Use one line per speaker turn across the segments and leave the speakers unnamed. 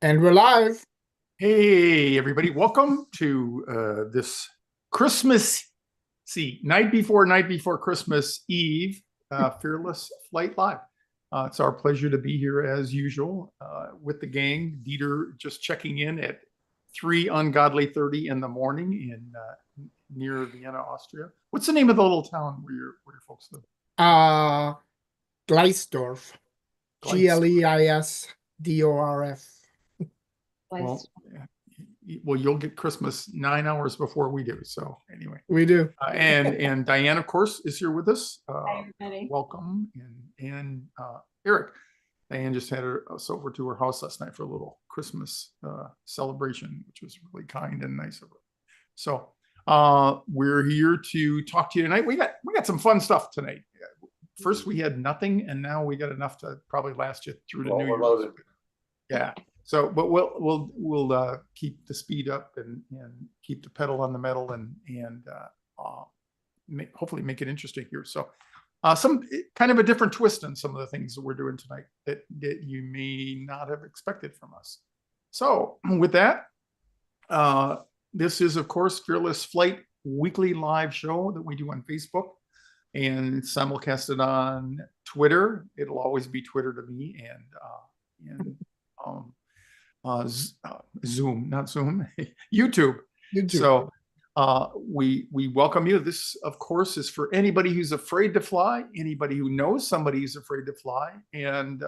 And we're live.
Hey, everybody. Welcome to this Christmas, night before Christmas Eve, Fearless Flight Live. It's our pleasure to be here as usual with the gang. Dieter just checking in at 3 ungodly 30 in the morning in near Vienna, Austria. What's the name of the little town where your folks live?
Uh Gleisdorf.
Gleitz.
Gleisdorf.
Well, you'll get Christmas 9 hours before we do. So anyway.
We do.
And Diane, of course, is here with us.
Hi, everybody.
Welcome, and Eric. Diane just had us over to her house last night for a little Christmas celebration, which was really kind and nice of her. So we're here to talk to you tonight. We got some fun stuff tonight. First, we had nothing, and now we got enough to probably last you through to New Year's. Yeah. So, but we'll keep the speed up and keep the pedal on the metal and hopefully make it interesting here. So, some kind of a different twist on some of the things that we're doing tonight that you may not have expected from us. So, with that, this is of course Fearless Flight weekly live show that we do on Facebook and simulcasted on Twitter. It'll always be Twitter to me and Zoom, not Zoom, YouTube. So we welcome you. This, of course, is for anybody who's afraid to fly, anybody who knows somebody who's afraid to fly. And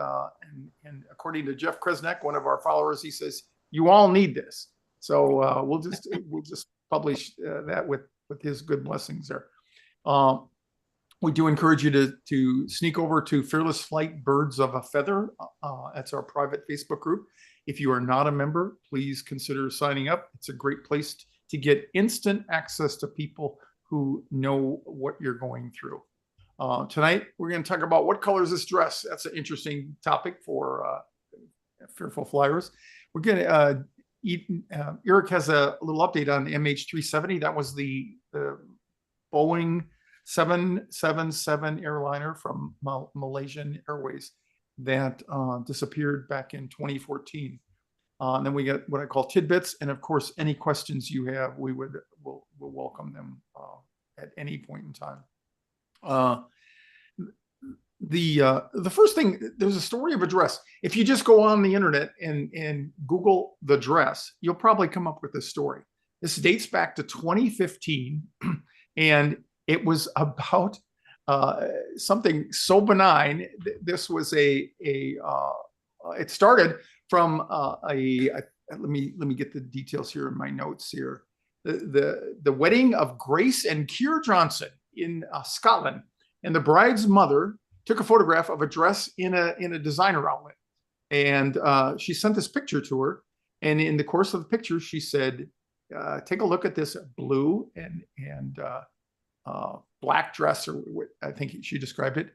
according to Jeff Kresnak, one of our followers, he says, you all need this. So we'll just publish that with his good blessings there. We do encourage you to sneak over to Fearless Flight Birds of a Feather. That's our private Facebook group. If you are not a member, please consider signing up. It's a great place to get instant access to people who know what you're going through. Tonight, we're going to talk about what color is this dress. That's an interesting topic for fearful flyers. We're going to, Eric has a little update on the MH370. That was the Boeing 777 airliner from Malaysian Airways that disappeared back in 2014. And then we got what I call tidbits, and of course, any questions you have, we'll welcome them at any point in time. The first thing, there's a story of a dress. If you just go on the internet and Google the dress, you'll probably come up with this story. This dates back to 2015, and it was about something so benign. This was it started from let me get the details here in my notes here. The wedding of Grace and Keir Johnson in Scotland, and the bride's mother took a photograph of a dress in a designer outlet, and she sent this picture to her. And in the course of the picture, she said, "Take a look at this blue and black dress," or what I think she described it.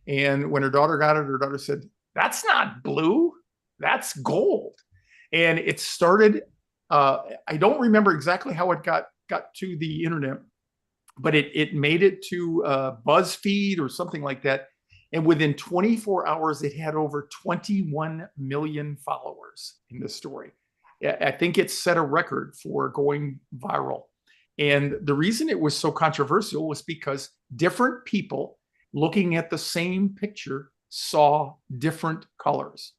And when her daughter got it, her daughter said, "That's not blue, that's gold." And it started, I don't remember exactly how it got to the internet, but it made it to BuzzFeed or something like that. And within 24 hours, it had over 21 million followers in this story. I think it set a record for going viral. And the reason it was so controversial was because different people looking at the same picture saw different colors.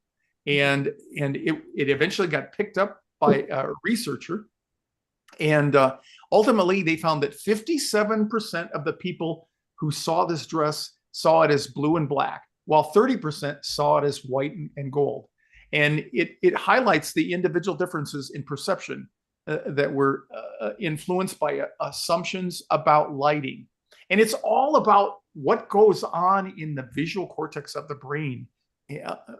And it eventually got picked up by a researcher. And ultimately, they found that 57% of the people who saw this dress saw it as blue and black, while 30% saw it as white and gold. And it highlights the individual differences in perception that were influenced by assumptions about lighting. And it's all about what goes on in the visual cortex of the brain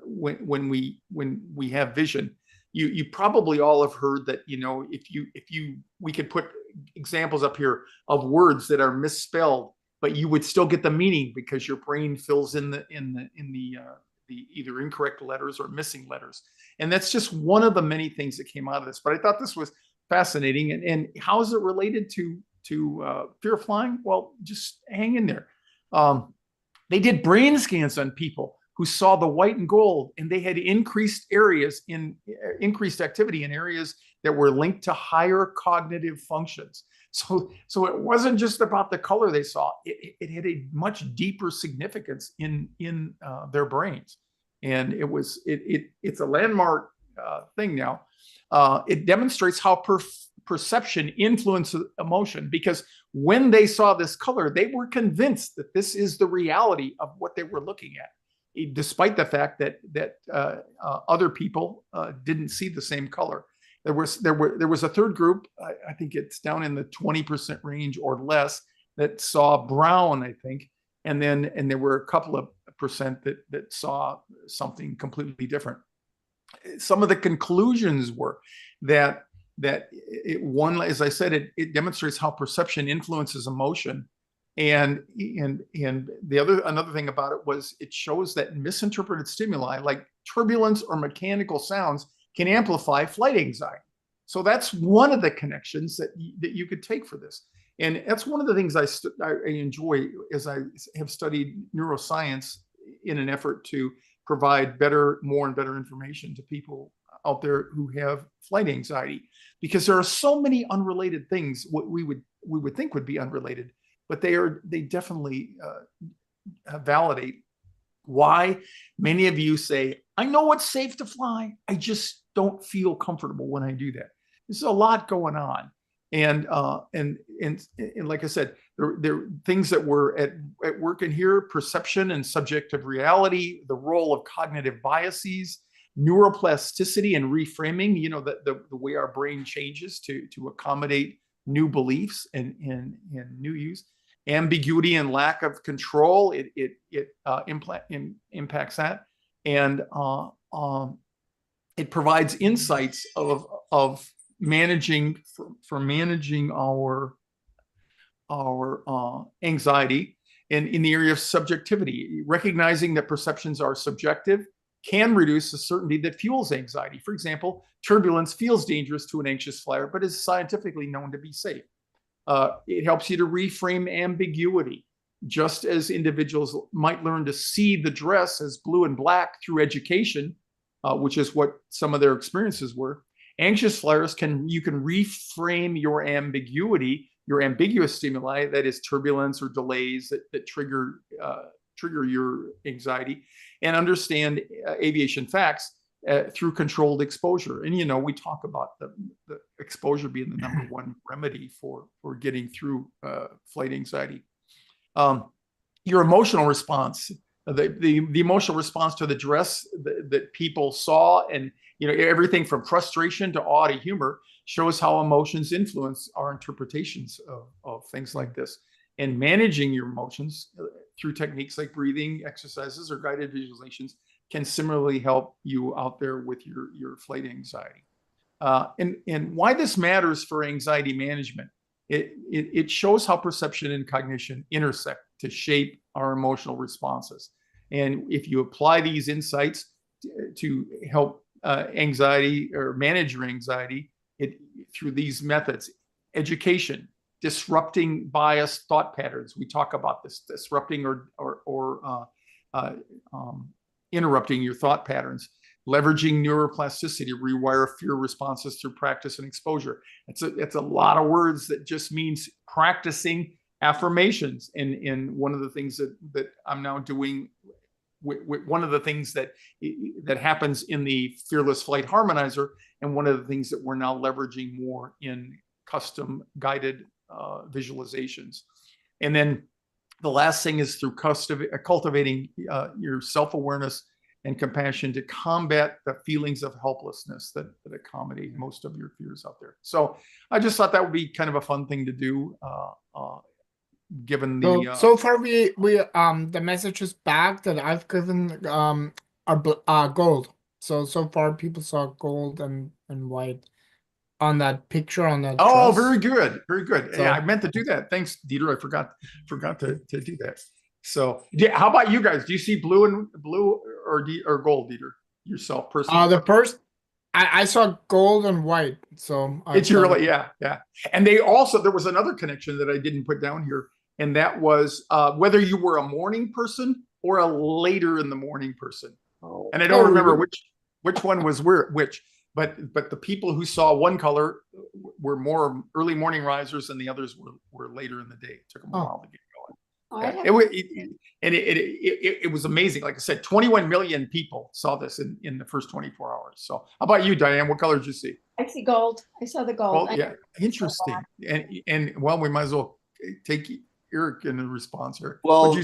when we have vision. You probably all have heard that, we could put examples up here of words that are misspelled, but you would still get the meaning because your brain fills in the either incorrect letters or missing letters. And that's just one of the many things that came out of this. But I thought this was fascinating. And how is it related to fear of flying? Well, just hang in there. They did brain scans on people who saw the white and gold, and they had increased activity in areas that were linked to higher cognitive functions. So it wasn't just about the color they saw; it had a much deeper significance in their brains, and it's a landmark thing now. It demonstrates how perception influences emotion, because when they saw this color, they were convinced that this is the reality of what they were looking at, despite the fact that other people didn't see the same color. There was a third group, I think it's down in the 20% range or less, that saw brown, I think, and there were a couple of percent that saw something completely different. Some of the conclusions were that as I said, it demonstrates how perception influences emotion. And another thing about it was it shows that misinterpreted stimuli like turbulence or mechanical sounds can amplify flight anxiety. So that's one of the connections that you could take for this. And that's one of the things I enjoy as I have studied neuroscience in an effort to provide more and better information to people out there who have flight anxiety, because there are so many unrelated things what we would think would be unrelated, but they definitely validate why many of you say, I know it's safe to fly, I just don't feel comfortable when I do that. There's a lot going on. And like I said, there are things that were at work in here: perception and subjective reality, the role of cognitive biases, neuroplasticity and reframing, the way our brain changes to accommodate new beliefs and new use, ambiguity and lack of control, it impacts that. And it provides insights of managing our anxiety. And in the area of subjectivity, recognizing that perceptions are subjective can reduce the certainty that fuels anxiety. For example, turbulence feels dangerous to an anxious flyer, but is scientifically known to be safe. It helps you to reframe ambiguity. Just as individuals might learn to see the dress as blue and black through education, which is what some of their experiences were, anxious flyers you can reframe your ambiguity, your ambiguous stimuli, that is turbulence or delays that trigger your anxiety, and understand aviation facts through controlled exposure. And we talk about the exposure being the number one remedy for getting through flight anxiety. Your emotional response, the emotional response to the dress that people saw, and everything from frustration to awe to humor, shows how emotions influence our interpretations of things like this. And managing your emotions through techniques like breathing exercises or guided visualizations can similarly help you out there with your flight anxiety. And why this matters for anxiety management, it shows how perception and cognition intersect to shape our emotional responses. And if you apply these insights to help anxiety or manage your anxiety through these methods: education, disrupting biased thought patterns. We talk about this, disrupting or interrupting your thought patterns, leveraging neuroplasticity to rewire fear responses through practice and exposure. It's a lot of words that just means practicing affirmations. And one of the things that I'm now doing, one of the things that happens in the Fearless Flight Harmonizer, and one of the things that we're now leveraging more in custom guided visualizations. And then the last thing is through cultivating your self-awareness and compassion to combat the feelings of helplessness that accommodate most of your fears out there. So I just thought that would be kind of a fun thing to do, given the
so far we the messages back that I've given are gold. So far people saw gold and white on that picture on that dress.
Very good, very good.
So,
yeah, I meant to do that. Thanks, Dieter. I forgot to do that. So how about you guys? Do you see blue or gold, Dieter, yourself personally?
the first I saw gold and white. So
it's really yeah. And there was another connection that I didn't put down here, and that was whether you were a morning person or a later in the morning person.
Oh.
And I don't remember which one was which, but the people who saw one color were more early morning risers, and the others were later in the day. It took them a while to get going. It was amazing. Like I said, 21 million people saw this in the first 24 hours. So how about you, Diane? What color did you see?
I see gold. I saw the gold.
Well, yeah, interesting. And well, we might as well take Eric in the response here.
Well,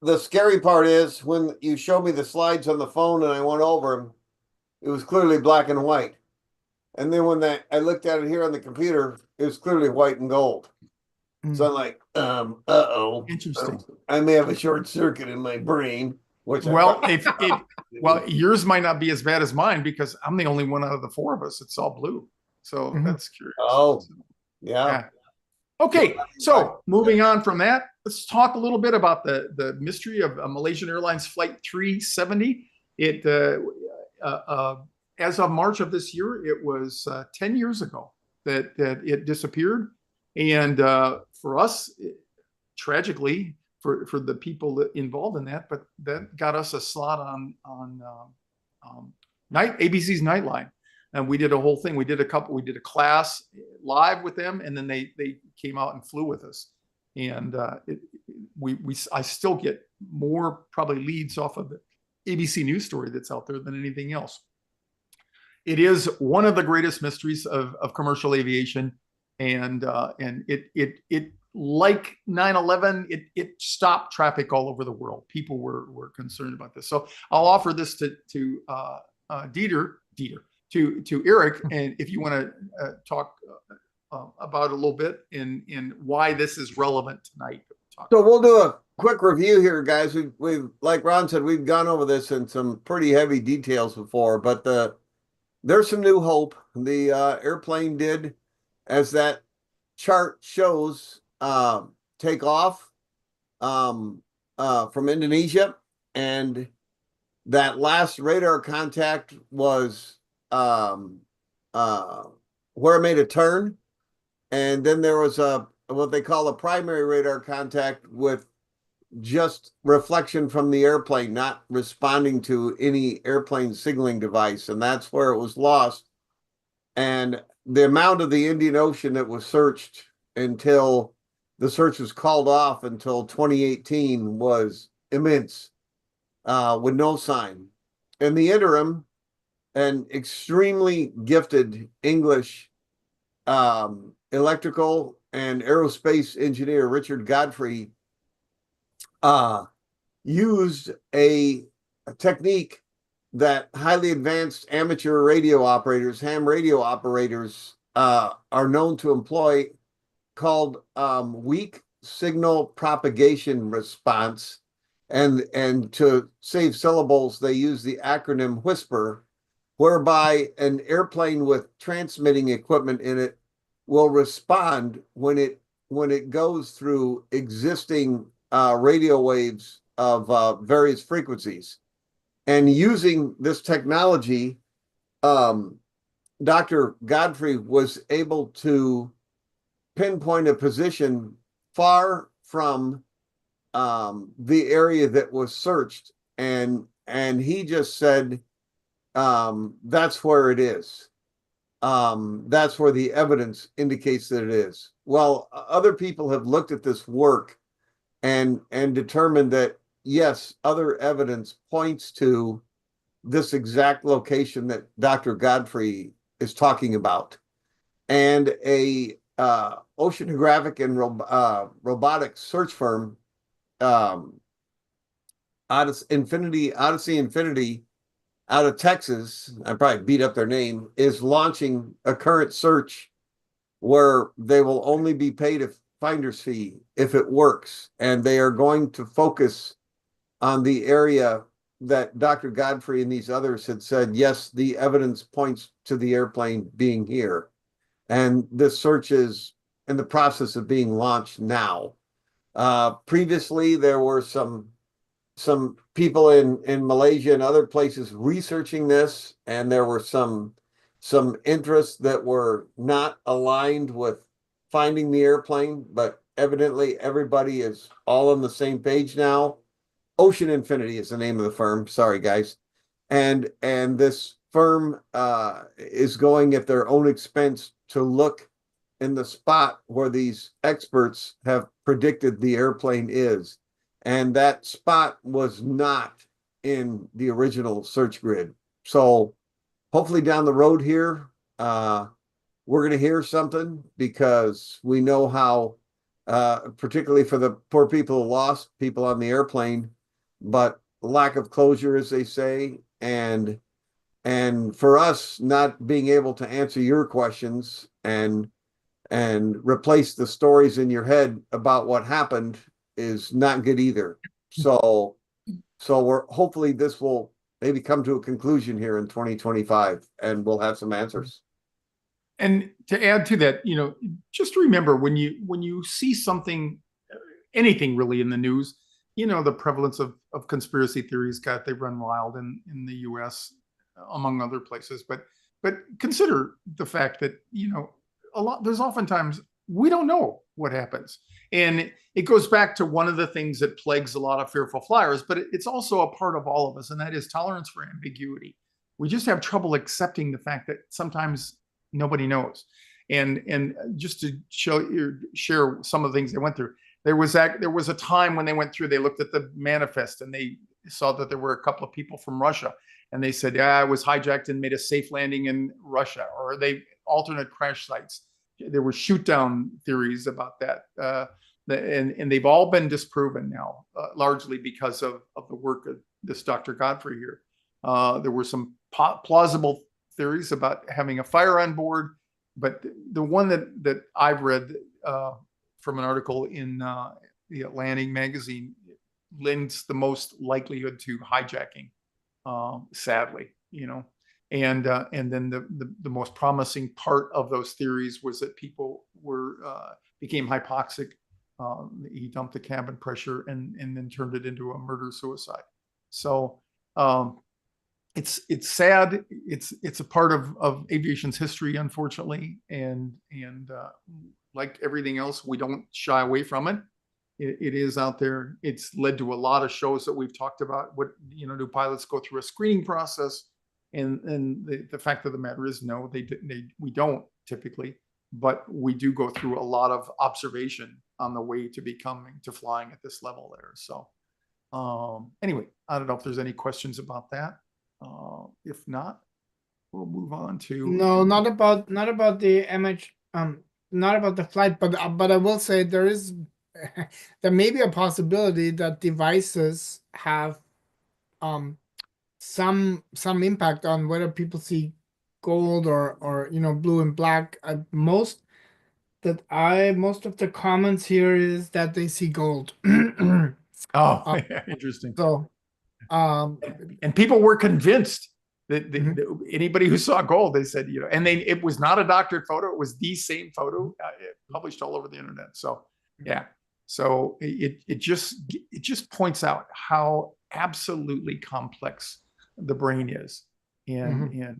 the scary part is when you showed me the slides on the phone and I went over them, it was clearly black and white. And then when I looked at it here on the computer, it was clearly white and gold. So I'm like, uh-oh.
Interesting.
I may have a short circuit in my brain. Which
well, yours might not be as bad as mine because I'm the only one out of the four of us that's all blue. So that's curious.
Oh, yeah.
Okay, so moving on from that, let's talk a little bit about the mystery of Malaysian Airlines Flight 370. It as of March of this year, it was 10 years ago that it disappeared, and for us, tragically, for the people involved in that, but that got us a slot on ABC's Nightline. And we did a whole thing. We did a class live with them, and then they came out and flew with us. And I still get more probably leads off of the ABC News story that's out there than anything else. It is one of the greatest mysteries of commercial aviation, and it like 9/11, it stopped traffic all over the world. People were concerned about this. So I'll offer this to Eric, and if you want to talk about it a little bit and why this is relevant tonight.
So we'll do a quick review here, guys. We've like Ron said, we've gone over this in some pretty heavy details before, but there's some new hope. The airplane did, as that chart shows, take off from Indonesia, and that last radar contact was where it made a turn, and then there was what they call a primary radar contact with just reflection from the airplane, not responding to any airplane signaling device, and that's where it was lost. And the amount of the Indian Ocean that was searched until the search was called off until 2018 was immense, with no sign. In the interim, an extremely gifted English electrical and aerospace engineer, Richard Godfrey, used a technique that highly advanced amateur radio operators, ham radio operators, are known to employ, called weak signal propagation response. And to save syllables, they use the acronym WHISPER, whereby an airplane with transmitting equipment in it will respond when it goes through existing radio waves of various frequencies. And using this technology, Dr. Godfrey was able to pinpoint a position far from the area that was searched, and he just said, that's where it is. That's where the evidence indicates that it is. Well, other people have looked at this work and determined that, yes, other evidence points to this exact location that Dr. Godfrey is talking about. And a oceanographic and robotic search firm, Odyssey Infinity, out of Texas, I probably beat up their name, is launching a current search where they will only be paid a finder's fee if it works. And they are going to focus on the area that Dr. Godfrey and these others had said, yes, the evidence points to the airplane being here. And this search is in the process of being launched now. Previously, there were some people in Malaysia and other places researching this, and there were some interests that were not aligned with finding the airplane, but evidently everybody is all on the same page now. Ocean Infinity is the name of the firm. Sorry, guys. And this firm is going at their own expense to look in the spot where these experts have predicted the airplane is. And that spot was not in the original search grid. So hopefully down the road here, we're going to hear something, because we know how, particularly for the poor people who lost people on the airplane, but lack of closure, as they say, and for us not being able to answer your questions and replace the stories in your head about what happened is not good either. So we're hopefully this will maybe come to a conclusion here in 2025, and we'll have some answers.
And to add to that, you know, just remember when you see something, anything really in the news, you know, the prevalence of conspiracy theories, they run wild in the US, among other places. But consider the fact that, you know, there's oftentimes we don't know what happens. And it goes back to one of the things that plagues a lot of fearful flyers, but it's also a part of all of us, and that is tolerance for ambiguity. We just have trouble accepting the fact that sometimes nobody knows. And just to share some of the things they went through, there was a time when they went through, they looked at the manifest and they saw that there were a couple of people from Russia, and they said, yeah, it was hijacked and made a safe landing in Russia, or they alternate crash sites. There were shoot down theories about that. And they've all been disproven now, largely because of the work of this Dr. Godfrey here. There were some plausible theories about having a fire on board, but the one that I've read from an article in the Atlantic magazine lends the most likelihood to hijacking, sadly, you know. And then the most promising part of those theories was that people became hypoxic. He dumped the cabin pressure and then turned it into a murder suicide. So it's sad. It's a part of aviation's history, unfortunately, and like everything else, we don't shy away from it. It is out there. It's led to a lot of shows that we've talked about. What, you know, do pilots go through a screening process? And the fact of the matter is, no, we don't typically, but we do go through a lot of observation on the way to flying at this level there. So anyway, I don't know if there's any questions about that. If not, we'll move on to.
No, not about the image, not about the flight, but I will say there may be a possibility that devices have some impact on whether people see gold or you know, blue and black. Most of the comments here is that they see gold.
Oh, interesting.
So
and people were convinced that anybody who saw gold, they said, you know, and it was not a doctored photo, it was the same photo, published all over the internet. So yeah, so it just points out how absolutely complex the brain is, and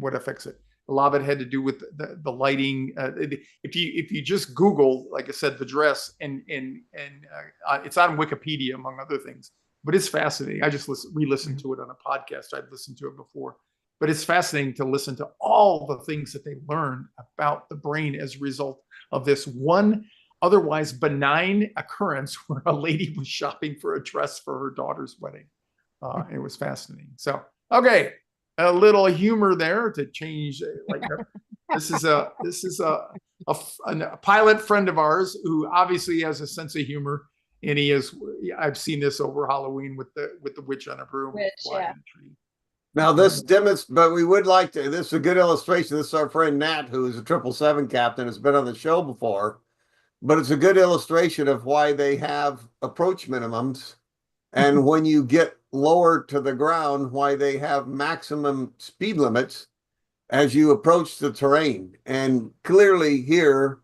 what affects it. A lot of it had to do with the lighting. If you just Google, like I said, the dress, and it's on Wikipedia among other things, but it's fascinating. I just re-listened to it on a podcast. I'd listened to it before, but it's fascinating to listen to all the things that they learned about the brain as a result of this one otherwise benign occurrence where a lady was shopping for a dress for her daughter's wedding. It was fascinating. So, okay, a little humor there to change. Like this is a pilot friend of ours who obviously has a sense of humor, and he is. I've seen this over Halloween with the witch on a broom.
Yeah.
Now this but we would like to. This is a good illustration. This is our friend Nat, who is a 777 captain, has been on the show before. But it's a good illustration of why they have approach minimums, and when you get lower to the ground, why they have maximum speed limits as you approach the terrain. And clearly here,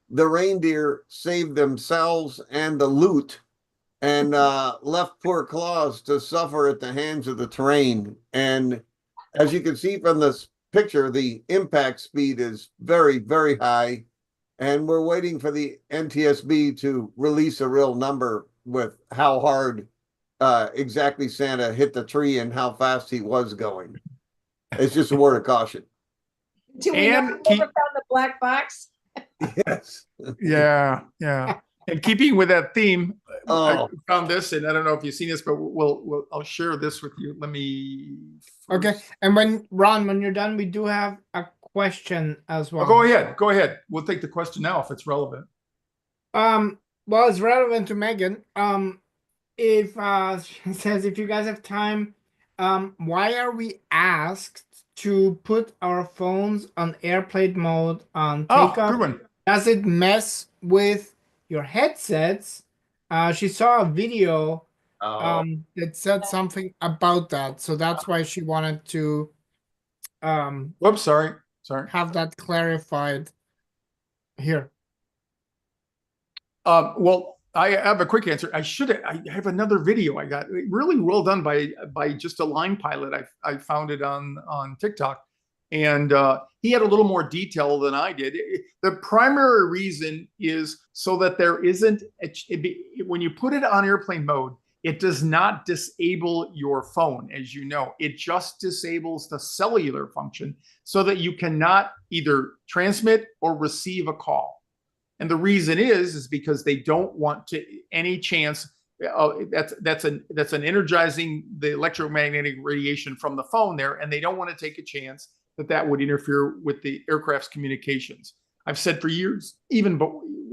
the reindeer saved themselves and the loot, and left poor Claus to suffer at the hands of the terrain. And as you can see from this picture, the impact speed is very, very high. And we're waiting for the NTSB to release a real number with how hard exactly Santa hit the tree and how fast he was going. It's just a word of caution.
Do we know
And
who found the black box?
Yes.
Yeah. And keeping with that theme, I
Oh,
found this, and I don't know if you've seen this, but I'll share this with you. Let me.
Okay. And when you're done, we do have a question as well.
Oh, go ahead. Go ahead. We'll take the question now if it's relevant.
Well, it's relevant to Megan. If she says, if you guys have time, why are we asked to put our phones on airplane mode on
Oh,
takeoff?
good one.
Does it mess with your headsets? She saw a video that said something about that, so that's why she wanted to
Whoops, sorry.
have that clarified here.
Well, I have a quick answer. I have another video I got really well done by just a line pilot. I found it on TikTok, and he had a little more detail than I did. The primary reason is so that there isn't when you put it on airplane mode, it does not disable your phone, as you know. It just disables the cellular function so that you cannot either transmit or receive a call. And the reason is because they don't want to any chance. That's an energizing the electromagnetic radiation from the phone there, and they don't want to take a chance that would interfere with the aircraft's communications. I've said for years, but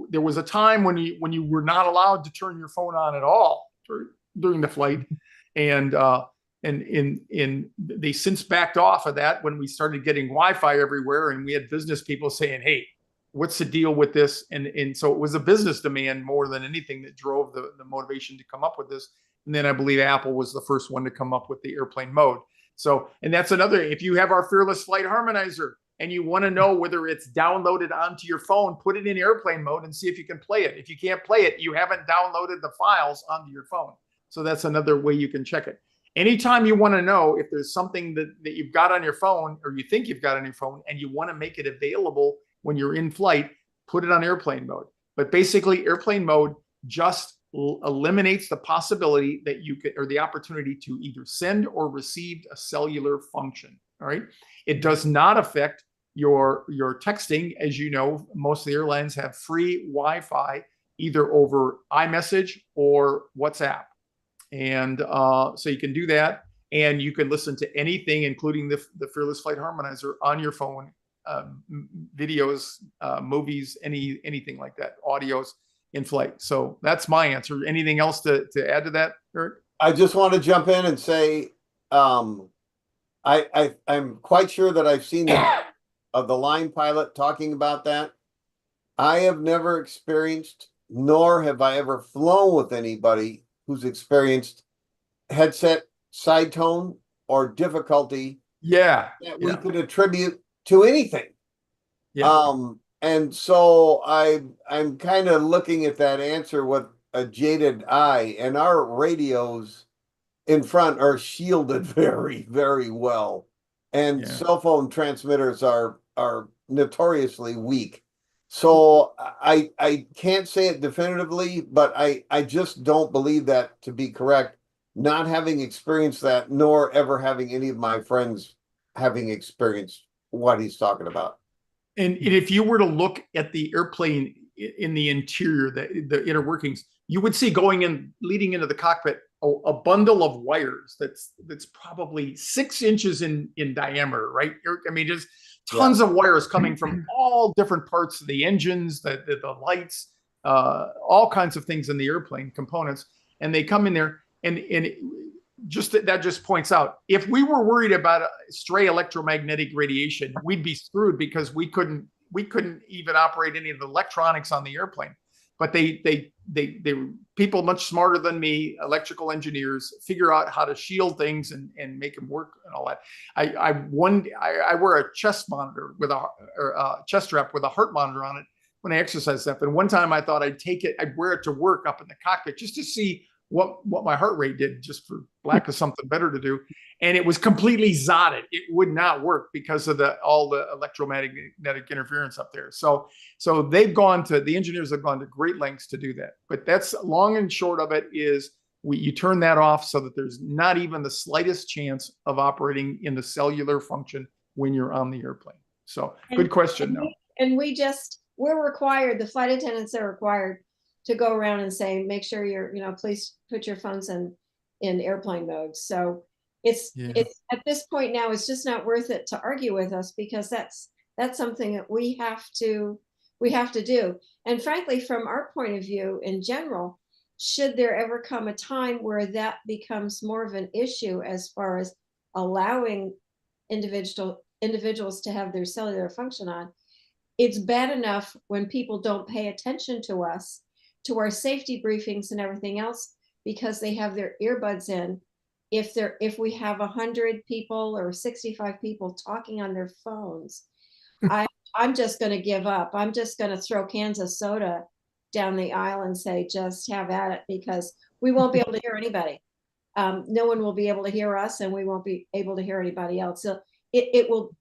there was a time when you were not allowed to turn your phone on at all during the flight, and they since backed off of that when we started getting Wi-Fi everywhere, and we had business people saying, "Hey, what's the deal with this?" And so it was a business demand more than anything that drove the motivation to come up with this. And then I believe Apple was the first one to come up with the airplane mode. So, and that's another, if you have our Fearless Flight Harmonizer and you want to know whether it's downloaded onto your phone, put it in airplane mode and see if you can play it. If you can't play it, you haven't downloaded the files onto your phone. So that's another way you can check it. Anytime you want to know if there's something that you've got on your phone or you think you've got on your phone and you want to make it available when you're in flight, put it on airplane mode. But basically, airplane mode just eliminates the possibility that you could, or the opportunity to either send or receive a cellular function. All right. It does not affect your texting. As you know, most of the airlines have free Wi-Fi either over iMessage or WhatsApp. And so you can do that. And you can listen to anything, including the Fearless Flight Harmonizer on your phone. Videos, movies, anything like that, audios in flight. So that's my answer. Anything else to add to that, Eric?
I just want to jump in and say, I'm quite sure that I've seen of the line pilot talking about that. I have never experienced, nor have I ever flown with anybody who's experienced headset side tone or difficulty.
Yeah,
that we could attribute to anything. And so I'm kind of looking at that answer with a jaded eye, and our radios in front are shielded very, very well. And cell phone transmitters are notoriously weak. So I can't say it definitively, but I just don't believe that to be correct, not having experienced that, nor ever having any of my friends having experienced what he's talking about.
And if you were to look at the airplane in the interior, the inner workings, you would see leading into the cockpit, a bundle of wires that's probably 6 inches in diameter, right? I mean, just tons of wires coming from all different parts of the engines, the lights, all kinds of things in the airplane components, and they come in there, and that just points out, if we were worried about stray electromagnetic radiation, we'd be screwed because we couldn't even operate any of the electronics on the airplane. But they people much smarter than me, electrical engineers, figure out how to shield things and make them work and all that. I wear a chest monitor with a chest strap with a heart monitor on it when I exercise stuff. And one time I thought I'd wear it to work up in the cockpit just to see what my heart rate did, just for lack of something better to do. And it was completely zotted. It would not work because of all the electromagnetic interference up there. So the engineers have gone to great lengths to do that. But that's long and short of it is you turn that off so that there's not even the slightest chance of operating in the cellular function when you're on the airplane. So good question.
We're required, the flight attendants are required to go around and say, make sure you're, please put your phones in airplane mode. So it's at this point now, it's just not worth it to argue with us, because that's something that we have to do. And frankly, from our point of view in general, should there ever come a time where that becomes more of an issue as far as allowing individuals to have their cellular function on, it's bad enough when people don't pay attention to us, to our safety briefings and everything else, because they have their earbuds in. If we have 100 people or 65 people talking on their phones, I'm just going to give up. I'm just going to throw cans of soda down the aisle and say, just have at it, because we won't be able to hear anybody. No one will be able to hear us, and we won't be able to hear anybody else. So it will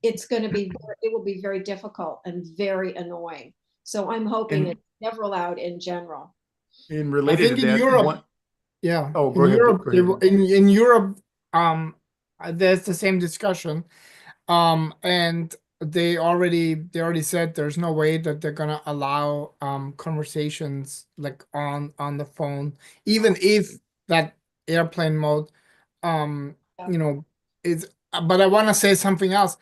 be very difficult and very annoying. So I'm hoping it's never allowed in general.
And related
I think
to that,
in Europe, yeah.
Oh, go ahead.
In Europe, there's the same discussion, and they already said there's no way that they're gonna allow conversations like on the phone, even if that airplane mode, is. But I want to say something else.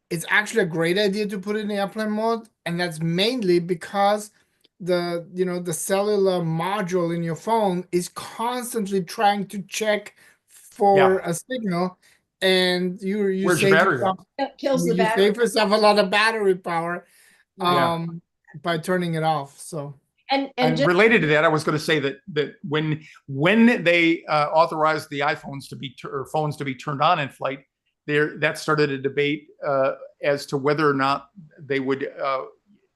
It's actually a great idea to put it in airplane mode, and that's mainly because the cellular module in your phone is constantly trying to check for a signal, and you
Where's your battery?
Kills the battery.
You save yourself a lot of battery power by turning it off. So
and
just related to that, I was going to say that when they authorized the iPhones to be phones to be turned on in flight, that started a debate as to whether or not they would,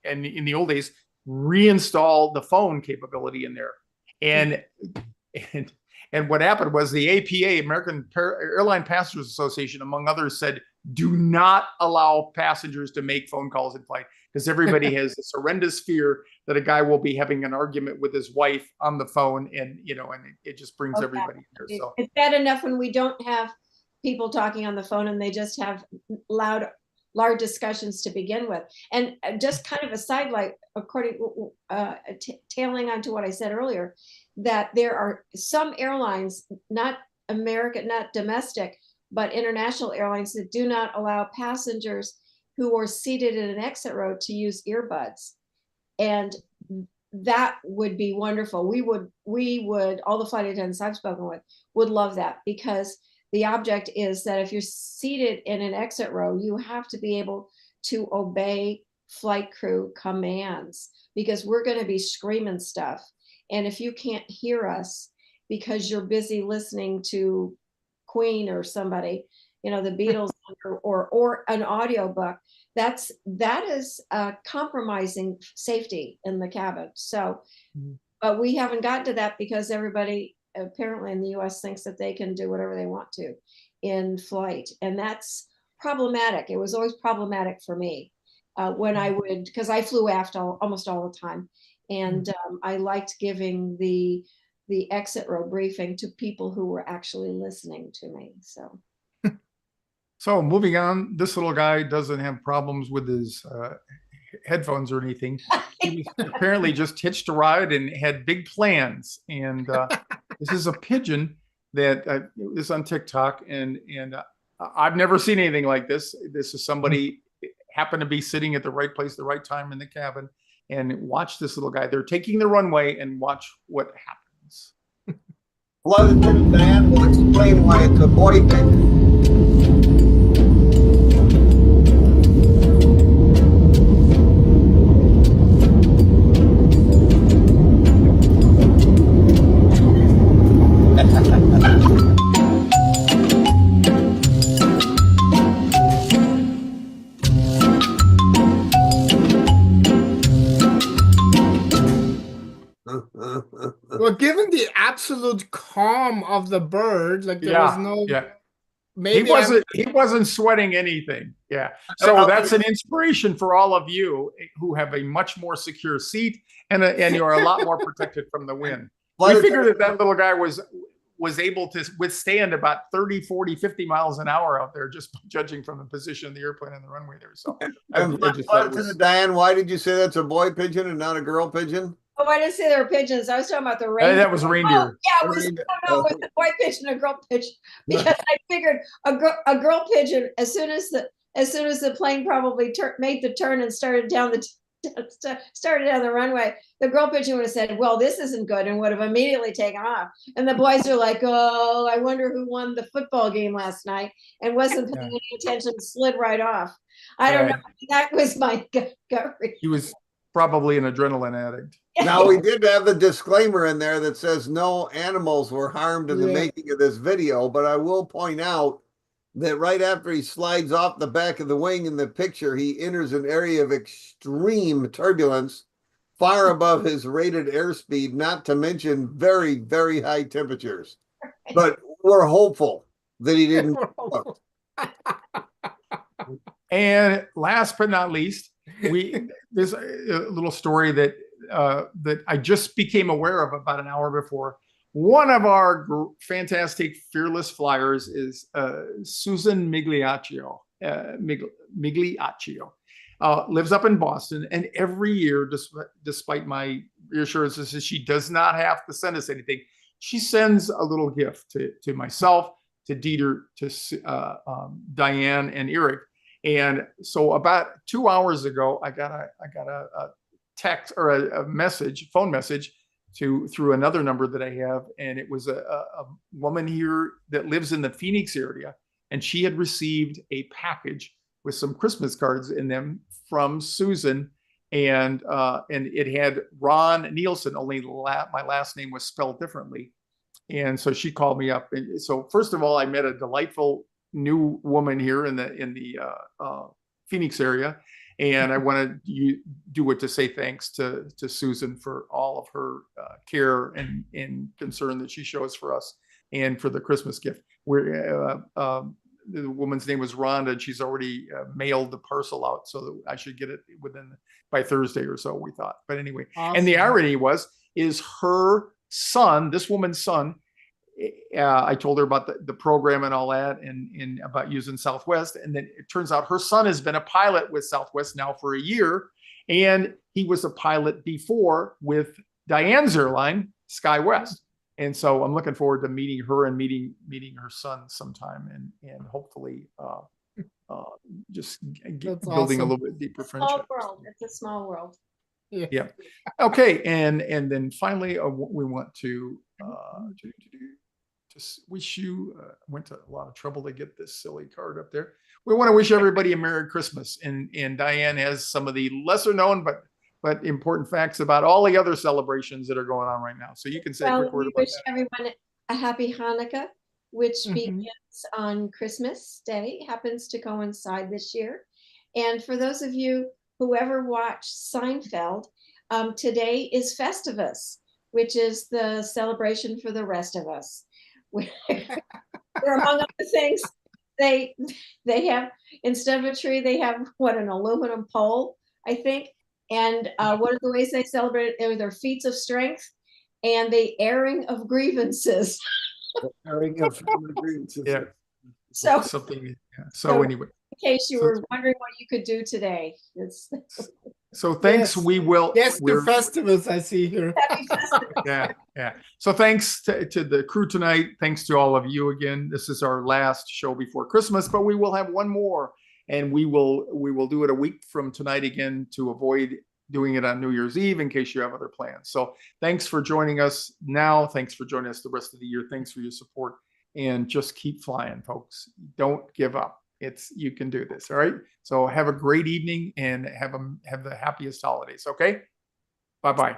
and in the old days, reinstall the phone capability in there. And what happened was the APA, American Airline Passengers Association, among others, said, do not allow passengers to make phone calls in flight, because everybody has this horrendous fear that a guy will be having an argument with his wife on the phone, and it just brings everybody in there. So
it's bad enough when we don't have people talking on the phone and they just have loud discussions to begin with. And just kind of a sidelight, tailing on to what I said earlier, that there are some airlines, not American, not domestic, but international airlines, that do not allow passengers who are seated in an exit row to use earbuds. And that would be wonderful. We would, all the flight attendants I've spoken with would love that, because the object is that if you're seated in an exit row, you have to be able to obey flight crew commands, because we're going to be screaming stuff. And if you can't hear us because you're busy listening to Queen or somebody, the Beatles, or an audiobook, that is compromising safety in the cabin. So, but we haven't gotten to that, because everybody apparently in the US thinks that they can do whatever they want to in flight. And that's problematic. It was always problematic for me when I would, because I flew aft almost all the time. And I liked giving the exit row briefing to people who were actually listening to me.
So moving on, this little guy doesn't have problems with his headphones or anything. He was apparently just hitched a ride and had big plans. And this is a pigeon that is on TikTok, and I've never seen anything like this. This is somebody happened to be sitting at the right place, the right time in the cabin, and watch this little guy. They're taking the runway, and watch what happens.
Flight attendant Diane will explain why it's a boy pigeon.
Well, given the absolute calm of the bird, like there was no, maybe
he wasn't sweating anything. Yeah. So that's an inspiration for all of you who have a much more secure seat and you're a lot more protected from the wind. we figured that little guy was able to withstand about 30, 40, 50 miles an hour out there, just judging from the position of the airplane and the runway there. So I just thought it was...
Diane, why did you say that's a boy pigeon and not a girl pigeon?
Oh, I didn't say they were pigeons. I was talking about the reindeer.
That was reindeer.
Oh, yeah, it was, no, it was a boy pigeon and a girl pigeon. Because I figured a girl pigeon, as soon as the plane probably made the turn and started down the runway, the girl pigeon would have said, "Well, this isn't good," and would have immediately taken off. And the boys are like, "Oh, I wonder who won the football game last night," and wasn't paying any attention, slid right off. I don't know. That was my gut reaction.
He was probably an adrenaline addict.
Now, we did have the disclaimer in there that says no animals were harmed in the making of this video, but I will point out that right after he slides off the back of the wing in the picture, he enters an area of extreme turbulence far above his rated airspeed, not to mention very, very high temperatures. But we're hopeful that he didn't.
And last but not least, there's a little story that I just became aware of about an hour before. One of our fantastic fearless flyers is Susan Migliaccio. Lives up in Boston, and every year, despite my reassurances that she does not have to send us anything, she sends a little gift to myself, to Dieter, to Diane, and Eric. And so about 2 hours ago, I got a text or a message, phone message, through another number that I have, and it was a woman here that lives in the Phoenix area, and she had received a package with some Christmas cards in them from Susan, and it had Ron Nielsen, only my last name was spelled differently. And so she called me up, and so first of all, I met a delightful new woman here in the Phoenix area. And I wanted to do it to say thanks to Susan for all of her care and concern that she shows for us, and for the Christmas gift. The woman's name was Rhonda, and she's already mailed the parcel out, so that I should get it by Thursday or so, we thought. But anyway, awesome. And the irony is her son, this woman's son, I told her about the program and all that, and about using Southwest. And then it turns out her son has been a pilot with Southwest now for a year. And he was a pilot before with Diane's airline, SkyWest. And so I'm looking forward to meeting her and meeting her son sometime, and hopefully just building a little bit deeper friendship.
Small world. It's a small world.
Yeah. Okay. And then finally, we want to just wish you, went to a lot of trouble to get this silly card up there. We want to wish everybody a Merry Christmas. And Diane has some of the lesser known but important facts about all the other celebrations that are going on right now. So you can say a quick word about that.
We wish everyone a happy Hanukkah, which begins on Christmas Day. It happens to coincide this year. And for those of you who ever watched Seinfeld, today is Festivus, which is the celebration for the rest of us. Where among other things, they have, instead of a tree, they have an aluminum pole, I think. And what are the ways they celebrate it? Their feats of strength and the airing of grievances.
Airing of grievances.
Yeah.
So
something. Yeah. So anyway,
in case you were wondering what you could do today.
So thanks.
Yes.
We will.
Yes, the Festivus I see here.
Yeah. So thanks to the crew tonight. Thanks to all of you again. This is our last show before Christmas, but we will have one more, and we will do it a week from tonight again to avoid doing it on New Year's Eve in case you have other plans. So thanks for joining us now. Thanks for joining us the rest of the year. Thanks for your support, and just keep flying, folks. Don't give up. You can do this. All right. So have a great evening and have the happiest holidays. Okay. Bye-bye.